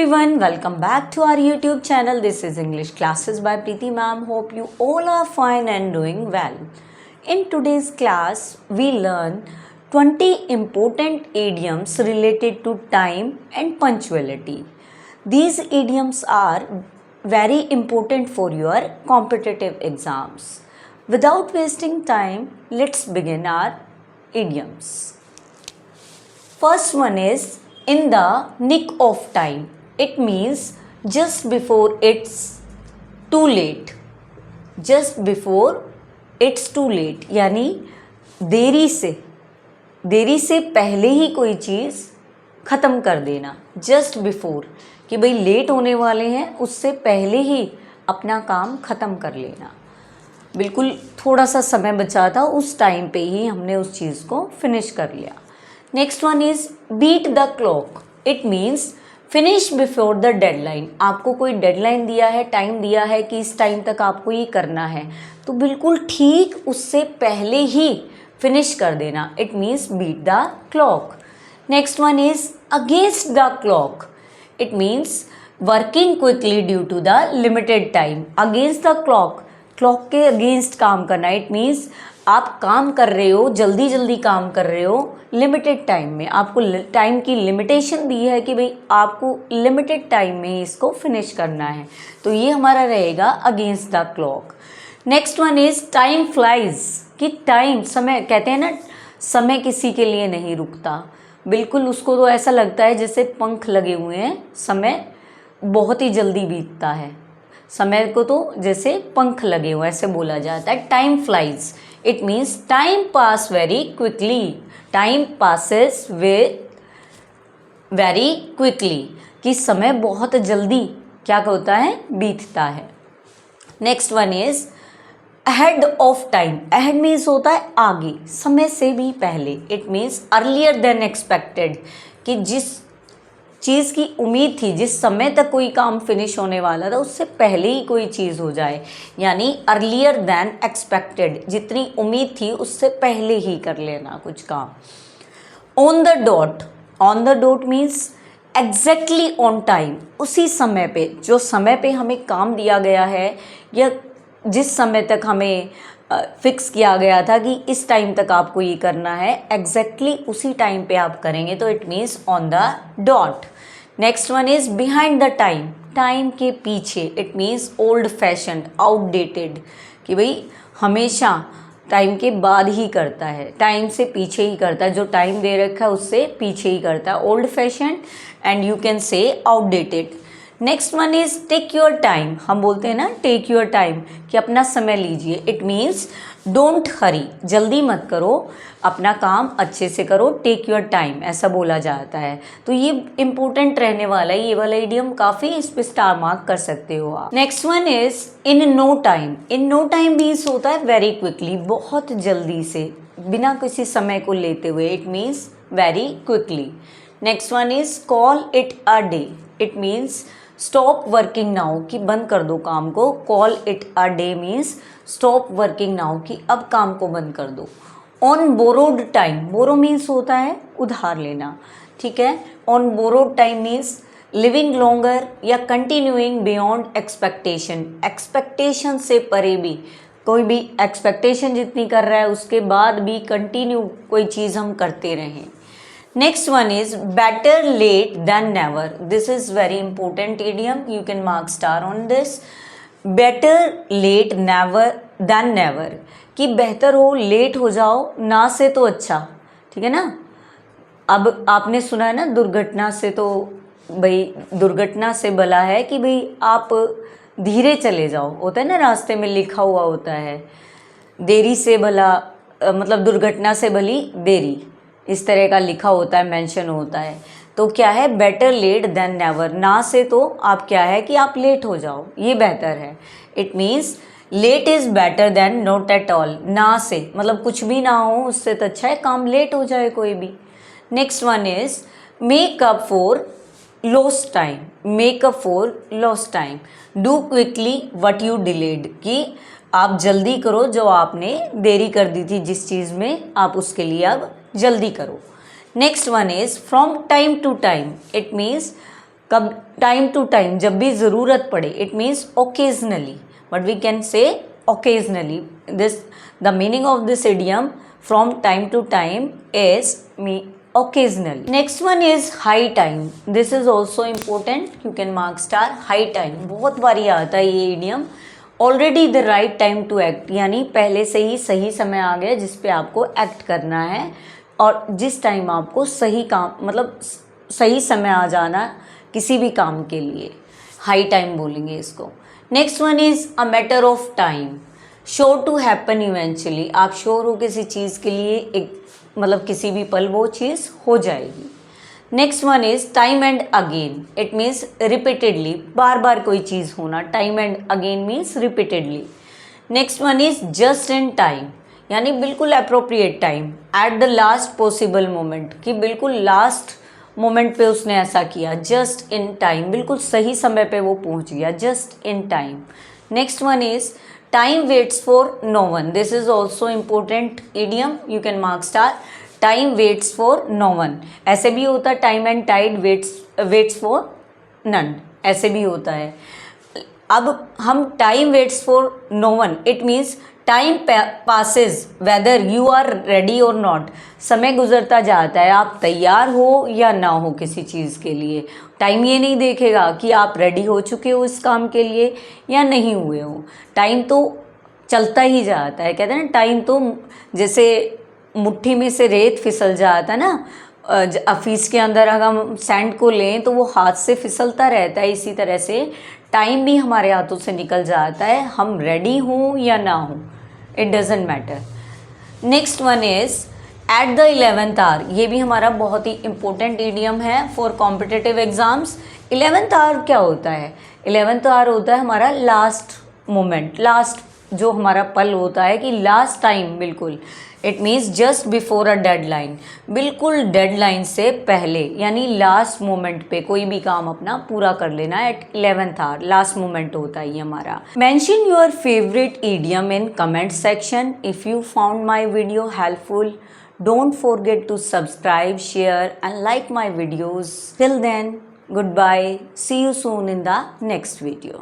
everyone, welcome back to our YouTube channel. This is English Classes by Preeti Ma'am. Hope you all are fine and doing well. In today's class, we learn 20 important idioms related to time and punctuality. These idioms are very important for your competitive exams. Without wasting time, let's begin our idioms. First one is in the nick of time. It means just before it's too late. Just before it's too late यानी देरी से पहले ही कोई चीज़ ख़त्म कर देना. Just before कि भाई लेट होने वाले हैं, उससे पहले ही अपना काम ख़त्म कर लेना. बिल्कुल थोड़ा सा समय बचा था, उस टाइम पे ही हमने उस चीज़ को फिनिश कर लिया. Next one is beat the clock. It means finish before the deadline. आपको कोई डेडलाइन दिया है, टाइम दिया है कि इस टाइम तक आपको ये करना है, तो बिल्कुल ठीक उससे पहले ही फिनिश कर देना. It means beat the clock. Next one is against the clock. It means working quickly due to the limited time. Against the clock, clock के अगेंस्ट काम करना. इट मीन्स आप काम कर रहे हो, जल्दी जल्दी काम कर रहे हो लिमिटेड टाइम में. आपको टाइम की लिमिटेशन दी है कि भाई आपको लिमिटेड टाइम में इसको फिनिश करना है, तो ये हमारा रहेगा against the clock. Next one is time flies. कि टाइम, समय, कहते हैं ना समय किसी के लिए नहीं रुकता. बिल्कुल उसको तो ऐसा लगता है जैसे पंख लगे हुए हैं, समय बहुत ही जल्दी बीतता है. समय को तो जैसे पंख लगे हुए ऐसे बोला जाता है. Time flies. It means time pass very quickly. Time passes very quickly कि समय बहुत जल्दी क्या होता है, बीतता है. Next one is ahead of time. Ahead means होता है आगे, समय से भी पहले. It means earlier then expected कि जिस चीज़ की उम्मीद थी, जिस समय तक कोई काम फिनिश होने वाला था, उससे पहले ही कोई चीज़ हो जाए, यानी अर्लियर देन एक्सपेक्टेड. जितनी उम्मीद थी उससे पहले ही कर लेना कुछ काम. On the dot. On the dot means exactly on time. उसी समय पे, जो समय पे हमें काम दिया गया है या जिस समय तक हमें फिक्स किया गया था कि इस टाइम तक आपको ये करना है, एग्जैक्टली उसी टाइम पे आप करेंगे, तो it means on the dot. Next one is behind the time. Time के पीछे. It means old fashion, outdated कि भाई हमेशा टाइम के बाद ही करता है, टाइम से पीछे ही करता है. जो टाइम दे रखा है उससे पीछे ही करता है. Old fashion and you can say outdated. Next one is take your time. हम बोलते हैं ना टेक योर टाइम कि अपना समय लीजिए. इट मीन्स डोंट हरी. जल्दी मत करो, अपना काम अच्छे से करो. टेक योर टाइम ऐसा बोला जाता है. तो ये इम्पोर्टेंट रहने वाला है. ये वाला इडियम काफ़ी, इस पर स्टार मार्क कर सकते हो आप. Next one is in no time. In no time means होता है वेरी क्विकली, बहुत जल्दी से, बिना किसी समय को लेते हुए. It means very quickly. Next one is call it a day. It means stop working now कि बंद कर दो काम को. Call it a day means stop working now कि अब काम को बंद कर दो. On borrowed time. Borrow means होता है उधार लेना, ठीक है. On borrowed time means living longer या कंटिन्यूइंग बियॉन्ड एक्सपेक्टेशन. एक्सपेक्टेशन से परे भी, कोई भी एक्सपेक्टेशन जितनी कर रहा है उसके बाद भी कंटिन्यू कोई चीज़ हम करते रहें. Next one is better late than never. This is very important idiom. You can mark star on this. Better late never than never कि बेहतर हो, लेट हो जाओ, ना से तो अच्छा, ठीक है ना. अब आपने सुना है ना दुर्घटना से तो भाई, दुर्घटना से भला है कि भाई आप धीरे चले जाओ. होता है ना, रास्ते में लिखा हुआ होता है, देरी से भला, मतलब दुर्घटना से भली देरी, इस तरह का लिखा होता है, मेंशन होता है. तो क्या है, बेटर लेट देन नेवर. ना से तो आप क्या है कि आप लेट हो जाओ, ये बेहतर है. It means late is better than not at all. ना से मतलब कुछ भी ना हो, उससे तो अच्छा है काम लेट हो जाए कोई भी. Next one is make up for lost time. Make up for lost time. Do quickly what you delayed कि आप जल्दी करो, जो आपने देरी कर दी थी जिस चीज़ में, आप उसके लिए अब जल्दी करो. Next one is from time to time. It means कब, टाइम टू टाइम, जब भी ज़रूरत पड़े, it means occasionally, but we can say occasionally. This, the meaning of this idiom from time to time is occasionally. Next one is high time. This is also important. You can mark star. High time बहुत बारी आता है ये idiom. Already the right time to act, यानी पहले से ही सही समय आ गया जिस पे आपको एक्ट करना है, और जिस टाइम आपको सही काम, मतलब सही समय आ जाना किसी भी काम के लिए, हाई टाइम बोलेंगे इसको. Next one is a matter of time, sure to happen eventually. आप श्योर हो किसी चीज़ के लिए, एक मतलब किसी भी पल वो चीज़ हो जाएगी. Next one is time and again. It means repeatedly, बार बार कोई चीज़ होना. Time and again means repeatedly. Next one is just in time, यानी बिल्कुल appropriate time. At the last possible moment, कि बिल्कुल लास्ट मोमेंट पे उसने ऐसा किया. जस्ट इन टाइम, बिल्कुल सही समय पे वो पहुंच गया. Just in time. Next one is time waits for no one. This is also important idiom. You can mark star. Time waits for no one. ऐसे भी होता है time and tide waits for none, ऐसे भी होता है. अब हम time waits for no one, it means time passes whether you are ready और नॉट. समय गुजरता जाता है, आप तैयार हो या ना हो किसी चीज़ के लिए. टाइम ये नहीं देखेगा कि आप रेडी हो चुके हो इस काम के लिए या नहीं हुए हो. टाइम तो चलता ही जाता है. कहते हैं ना, टाइम तो जैसे मुट्ठी में से रेत फिसल जाता है ना, ऑफिस के अंदर अगर हम सैंड को लें तो वो हाथ से फिसलता रहता है. इसी तरह से टाइम भी हमारे हाथों से निकल जाता है, हम रेडी हों या ना हों, it doesn't matter. Next one is at the 11th hour. ये भी हमारा बहुत ही इम्पोर्टेंट इडियम है for competitive exams. 11th hour क्या होता है? 11th आवर होता है हमारा लास्ट मोमेंट, लास्ट जो हमारा पल होता है कि लास्ट टाइम, बिल्कुल. It means just before a deadline, बिल्कुल डेडलाइन से पहले, यानी लास्ट मोमेंट पे कोई भी काम अपना पूरा कर लेना. Eight 11th our last moment होता है ये हमारा. Mention your favourite idiom in comment section. If you found my video helpful, don't forget to subscribe, share and like my videos. Till then, goodbye. See you soon in the next video.